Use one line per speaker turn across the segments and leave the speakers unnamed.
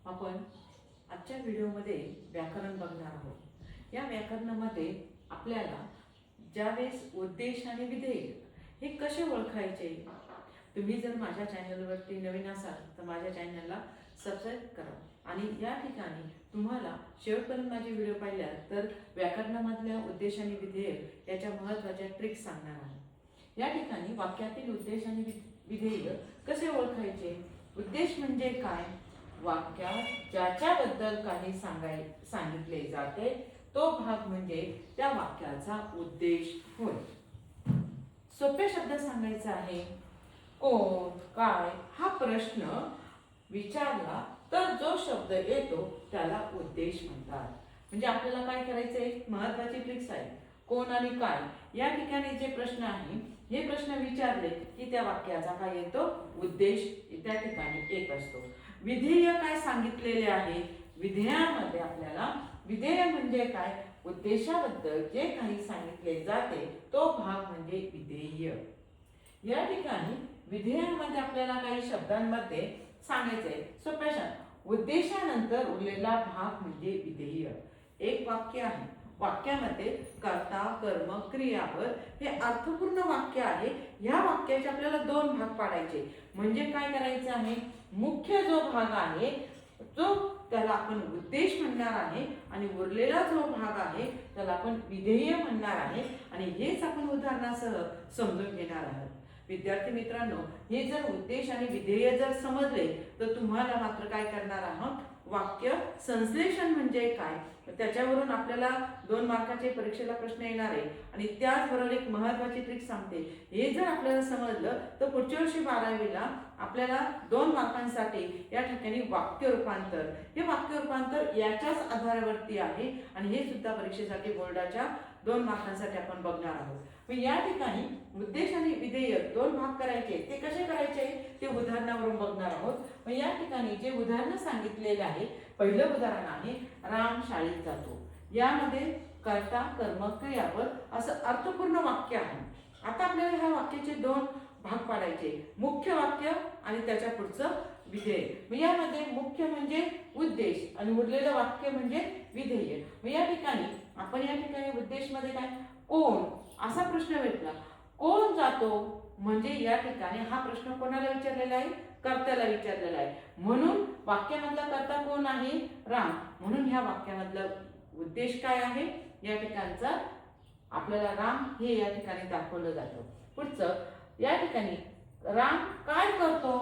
आपण आजच्या व्हिडिओमध्ये व्याकरण बघणार आहोत। या व्याकरणामध्ये आपल्याला ज्यावेळेस उद्देश आणि विधेय हे कसे ओळखायचे। तुम्ही जर माझ्या चॅनलवरती नवीन असाल तर माझ्या चॅनलला सबस्क्राइब करा आणि या ठिकाणी तुम्हाला शेवटपर्यंत माझे व्हिडिओ पाहिल्या तर व्याकरणामधल्या उद्देश आणि विधेय याच्या महत्त्वाच्या ट्रिक्स सांगणार आहे। या ठिकाणी वाक्यातील उद्देश आणि विधेय कसे ओळखायचे। उद्देश म्हणजे काय? वाक्यात ज्याच्याबद्दल काही सांगितले जाते तो भाग म्हणजे त्या वाक्याचा उद्देश होय। सोप्या शब्दात सांगायचं आहे, कोण काय हा प्रश्न विचारला तर जो शब्द येतो त्याला उद्देश म्हणतात। म्हणजे आपल्याला काय करायचंय, महत्त्वाची ट्रिक्स आहे। कोण आणि काय या ठिकाणी जे प्रश्न आहे हे प्रश्न विचारले की त्या वाक्याचा काय येतो, उद्देश त्या ठिकाणी येत असतो। विधेय काय सांगितलेले आहे, विधेयामध्ये आपल्याला विधेय म्हणजे काय, उद्देशाबद्दल जे काही सांगितले जाते तो भाग म्हणजे विधेय। या ठिकाणी विधेयामध्ये आपल्याला काही शब्दांमध्ये सांगायचंय। सोप्या शब्दात उद्देशानंतर उरलेला भाग म्हणजे विधेय। एक वाक्य आहे, वाक्यामध्ये कर्ता कर्म क्रियापद हे अर्थपूर्ण वाक्य आहे। या वाक्याचे आपल्याला दोन भाग पाडायचे। म्हणजे काय करायचे आहे, मुख्य जो भाग आहे तो त्याला आपण उद्देश म्हणणार आहे आणि उरलेला जो भाग आहे त्याला आपण विधेय म्हणणार आहे आणि हेच आपण उदाहरणासह समजून घेणार आहोत। विद्यार्थी मित्रांनो, हे जर उद्देश आणि विधेय जर समजले तर तुम्हाला मात्र काय करणार आहात, वाक्य संश्लेषण म्हणजे काय त्याच्यावरून आपल्याला 2 मार्काचे परीक्षेला प्रश्न येणार आहे आणि त्याचबरोबर एक महत्त्वाची ट्रिक सांगते। हे जर आपल्याला समजलं तर पुढच्या वर्षी 12वीला आपल्याला 2 मार्कांसाठी या ठिकाणी वाक्य रूपांतर, हे वाक्य रूपांतर याच्याच आधारावरती आहे आणि हे सुद्धा परीक्षेसाठी बोर्डाच्या 2 मार्कांसाठी आपण बघणार आहोत। मग या ठिकाणी उद्देश आणि विधेय 2 भाग करायचे, ते कसे करायचे ते उदाहरणावरून बघणार आहोत। मग या ठिकाणी जे उदाहरण सांगितलेले आहे, पहिलं उदाहरण आहे राम शाळेत जातो। यामध्ये कर्ता कर्म क्रियापद असं अर्थपूर्ण वाक्य आहे। आता आपल्याला ह्या वाक्याचे 2 भाग पाडायचे, मुख्य वाक्य आणि त्याच्या पुढचं विधेय। मग यामध्ये मुख्य म्हणजे उद्देश आणि उरलेलं वाक्य म्हणजे विधेय। मग या ठिकाणी आपण या ठिकाणी उद्देश मध्ये काय, कोण असा प्रश्न भेटला, कोण जातो म्हणजे या ठिकाणी हा प्रश्न कोणाला विचारलेला आहे, कर्त्याला विचारलेला आहे। म्हणून वाक्यामधला कर्ता कोण आहे, राम। म्हणून ह्या वाक्यामधला उद्देश काय आहे, या ठिकाणचा आपल्याला राम हे या ठिकाणी दाखवलं जातं। पुढचं या ठिकाणी राम काय करतो,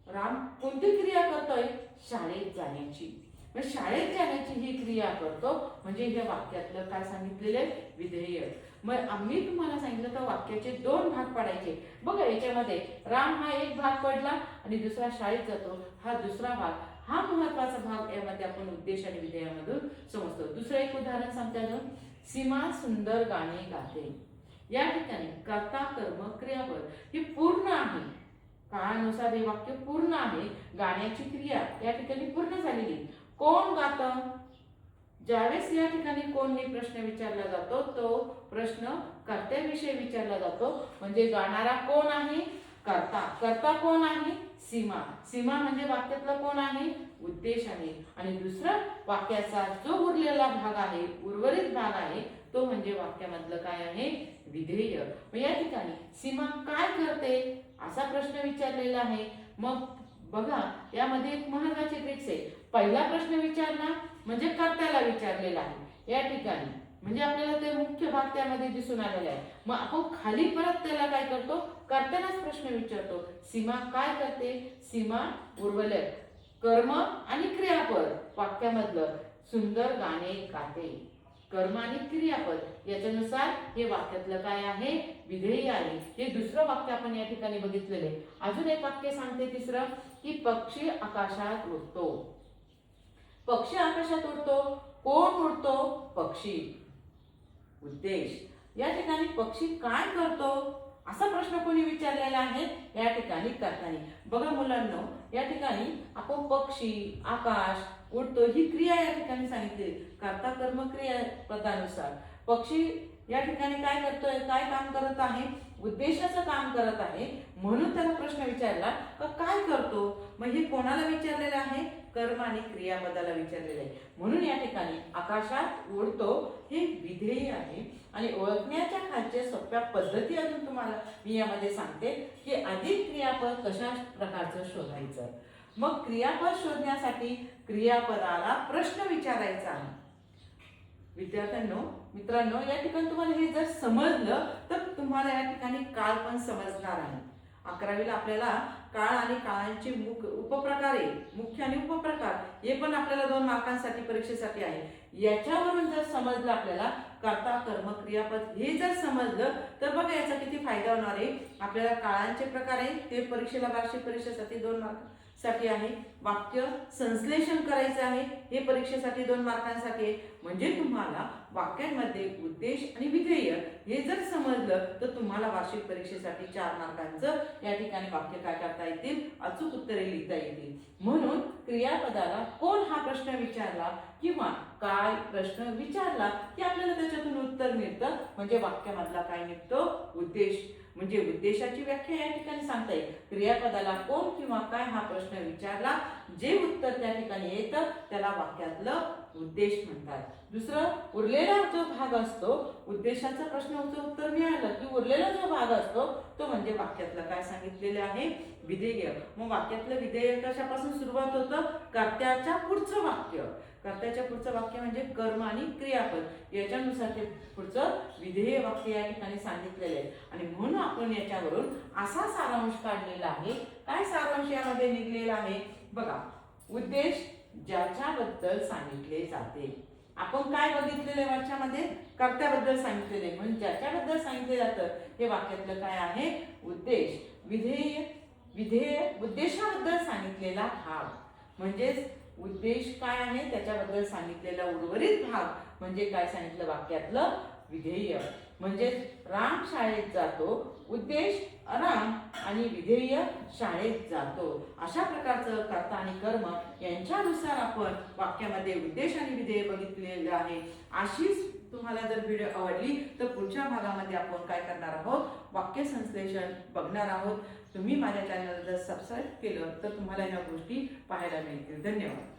राम कोणती क्रिया करतोय, शाळेत जाण्याची। मग शाळेत जाण्याची ही क्रिया करतो म्हणजे हे वाक्यातलं काय सांगितलेलं आहे, विधेय। मग आम्ही तुम्हाला सांगितलं तर वाक्याचे 2 भाग पाडायचे। बघा याच्यामध्ये राम हा एक भाग पडला आणि दुसरा शाळेत जातो हा दुसरा भाग, हा महत्त्वाचा भाग यामध्ये आपण उद्देश आणि विधेयामधून समजतो। दुसरं एक उदाहरण सांगते अजून, सीमा सुंदर गाणे गाते। या ठिकाणी कर्ता कर्म क्रियापद हे पूर्ण आहे, काळानुसार हे वाक्य पूर्ण आहे। गाण्याची क्रिया या ठिकाणी पूर्ण झालेली। कोण गातं, ज्यावेळेस या ठिकाणी कोण हे प्रश्न विचारला जातो तो प्रश्न कर्त्याविषयी विचारला जातो। म्हणजे गाणारा कोण आहे, कर्ता। कर्ता कोण आहे, सीमा। सीमा म्हणजे वाक्यातला कोण आहे, उद्देश आहे। आणि दुसरा वाक्याचा जो उरलेला भाग आहे, उर्वरित भाग आहे तो म्हणजे वाक्यामधलं काय आहे, विधेय। मग या ठिकाणी सीमा काय करते असा प्रश्न विचारलेला आहे। मग बघा यामध्ये एक महत्त्वाची ट्रिक्स आहे, पहिला प्रश्न विचारला म्हणजे कर्त्याला विचारलेला आहे या ठिकाणी, म्हणजे आपल्याला ते मुख्य भाग त्यामध्ये दिसून आलेला आहे। मग आपण खाली परत त्याला काय करतो, कर्त्यालाच प्रश्न विचारतो, सीमा काय करते, सीमा उर्वरित कर्म आणि क्रियापद वाक्यामधलं सुंदर गाणे गाते। कर्म आणि क्रियापद याच्यानुसार हे वाक्यातलं काय आहे, विधेय आहे। हे दुसरं वाक्य आपण या ठिकाणी बघितलेले। अजून एक वाक्य सांगते तिसरं, की पक्षी आकाशात उडतो। पक्षी आकाशात उडतो, कोण उडतो, पक्षी। उद्देश या ठिकाणी पक्षी काय करतो असा प्रश्न कोणी विचारलेला आहे, या ठिकाणी कर्त्याने। बघा मुलांनो, या ठिकाणी आपण पक्षी आकाश उडतो ही क्रिया या ठिकाणी सांगितली, कर्ता कर्म क्रिया पदानुसार। पक्षी या ठिकाणी काय करतोय, काय काम करत आहे, उद्देशाचं काम करत आहे, म्हणून त्याला प्रश्न विचारला का काय करतो. मग हे कोणाला विचारलेलं आहे, कर्म आणि क्रियापदाला विचारलेलं आहे. म्हणून या ठिकाणी आकाशात उडतो हे विधेय आहे. आणि ओळखण्याच्या खालच्या सोप्या पद्धती अजून तुम्हाला मी यामध्ये सांगते की अधिक क्रियापद कशा प्रकारचं शोधायचं. मग क्रियापद शोधण्यासाठी क्रियापदाला प्रश्न विचारायचा आहे. विद्यार्थ्यांनो, मित्रांनो, या ठिकाणी तुम्हाला हे जर समजलं तर तुम्हाला या ठिकाणी काळ पण समजणार आहे. 11वीला आपल्याला काळ आणि काळांचे उपप्रकार आहे, मुख्य आणि उपप्रकार, हे पण आपल्याला 2 मार्कांसाठी परीक्षेसाठी आहे. याच्यावरून जर समजलं आपल्याला कर्ता कर्म क्रियापद हे जर समजलं तर बघा याचा किती फायदा होणार आहे. आपल्याला काळांचे प्रकार आहे ते परीक्षेला वार्षिक परीक्षेसाठी 2 मार्कांसाठी आहे. वाक्य संश्लेषण करायचं आहे, हे परीक्षेसाठी 2 मार्कांसाठी आहे. म्हणजे तुम्हाला वाक्यांमध्ये उद्देश आणि विधेय हे जर समजलं तर तुम्हाला वार्षिक परीक्षेसाठी 4 मार्कांचं या ठिकाणी वाक्य काय करता येतील, अचूक उत्तरे लिहिता येतील. म्हणून क्रियापदाला कोण हा प्रश्न विचारला किंवा काय प्रश्न विचारला की आपल्याला त्याच्यातून उत्तर मिळतं. म्हणजे वाक्यामधला काय निघतो, उद्देश. म्हणजे उद्देशाची व्याख्या या ठिकाणी सांगता येईल. क्रियापदाला कोण किंवा काय हा प्रश्न विचारला, जे उत्तर त्या ठिकाणी येतं त्याला वाक्यातलं उद्देश म्हणतात. दुसरं, उरलेला जो भाग असतो, उद्देशाचा प्रश्नाचं उत्तर मिळालं की उरलेला जो भाग असतो तो म्हणजे वाक्यातलं काय सांगितलेलं आहे, विधेय. मग वाक्यातलं विधेय कशापासून सुरुवात होतं, कर्त्याच्या पुढचं वाक्य. कर्त्याच्या पुढचं वाक्य म्हणजे कर्म आणि क्रियापद, याच्यानुसार ते पुढचं विधेय वाक्य या ठिकाणी सांगितलेलं आहे. आणि म्हणून आपण याच्यावरून असा सारांश काढलेला आहे. काय सारांश यामध्ये निघलेला आहे बघा, उद्देश ज्याच्याबद्दल सांगितले जाते. आपण काय बघितलेले वर्षामध्ये, कर्त्याबद्दल सांगितलेले, म्हणजे ज्याच्याबद्दल सांगितले जातं हे वाक्यातलं काय आहे, उद्देश. विधेय उद्देशाबद्दल सांगितलेला भाग, म्हणजेच उद्देश काय आहे त्याच्याबद्दल सांगितलेला उर्वरित भाग म्हणजे काय सांगितलं, वाक्यातलं विधेय. म्हणजे राम शाळेत जातो, उद्देश राम आणि विधेय शाळेत जातो. अशा प्रकारचं कर्ता आणि कर्म यांच्यानुसार आपण वाक्यामध्ये उद्देश आणि विधेय बघितलेलं आहे. अशीच तुम्हाला जर व्हिडिओ आवडली तर पुढच्या भागामध्ये आपण काय करणार आहोत, वाक्य संश्लेषण बघणार आहोत. तुम्ही माझ्या चॅनलला जर सबस्क्राईब केलं तर तुम्हाला ह्या गोष्टी पाहायला मिळतील. धन्यवाद.